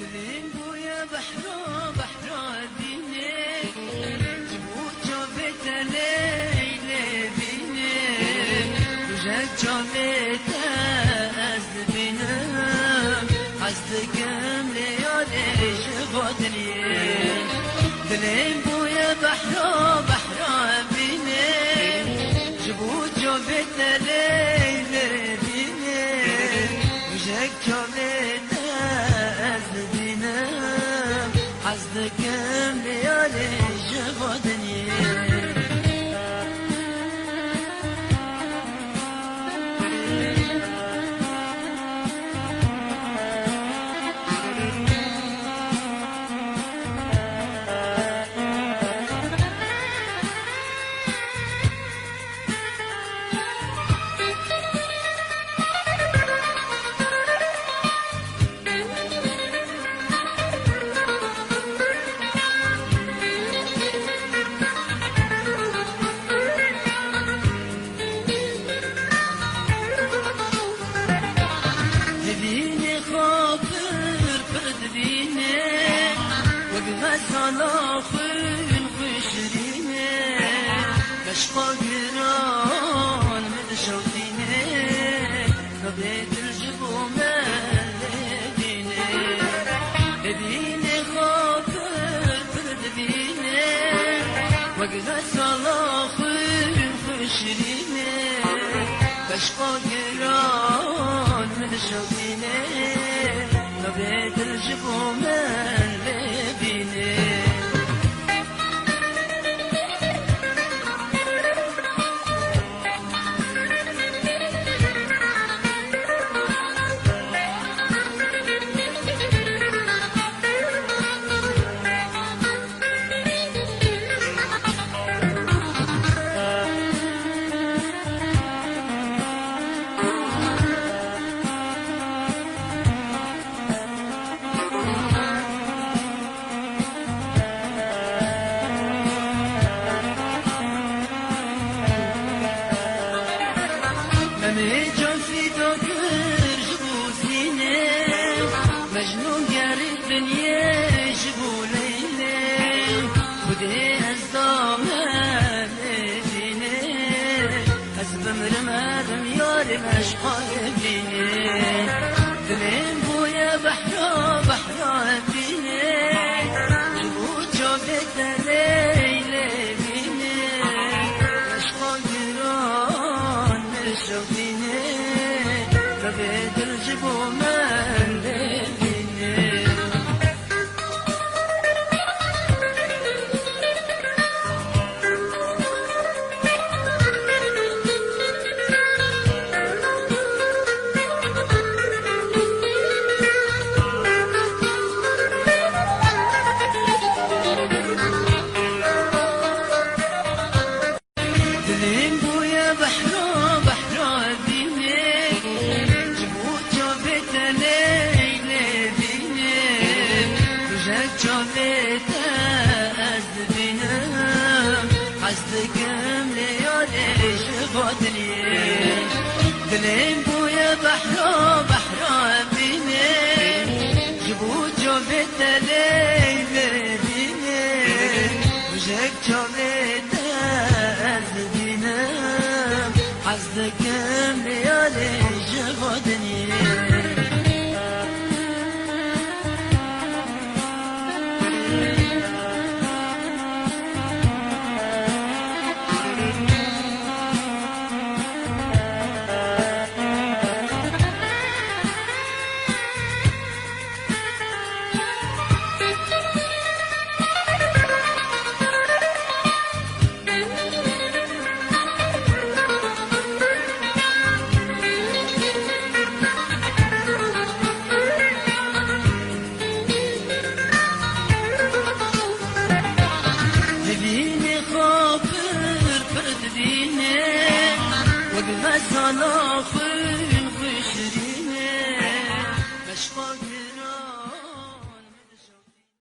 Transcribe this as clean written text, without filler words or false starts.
دلين بويا بحرا بحرا بيني جبوت جابت ليلة بيني وجاك جابت أزبينا حزدكم ليالي شفاتني دلين بويا بحرا بحرا بيني جبوت جابت ليلة بيني وجاك جابت حزدكم ليالي شفاتني أنا خين خشريني مشقى قران من شوتيني نبيت الجبوم الليديني هديني خاطر تردبيني وقنا صلاة خين خشريني مشقى قران من شوتيني نبيت الجبوم الليديني مجنون في دكر جبوزيني مجنون قارب دنيا جبوليني ودي الزمان ديني حسب مرمى ياري مشقى ديني دلين بويا بحرا بحرا ديني جبوت جابت ليلة ديني مشقى قران شوفيني فبيت الجبوم الليليني دلين بويا بحرا بحرا جابت أزبينا حزدكم ليالي شفاتني دلين بويا بحرا بحرا بيني جبوت جابت ليلة بيني وجاك جابت أزبينا حزدكم ليالي شفاتني أنا خين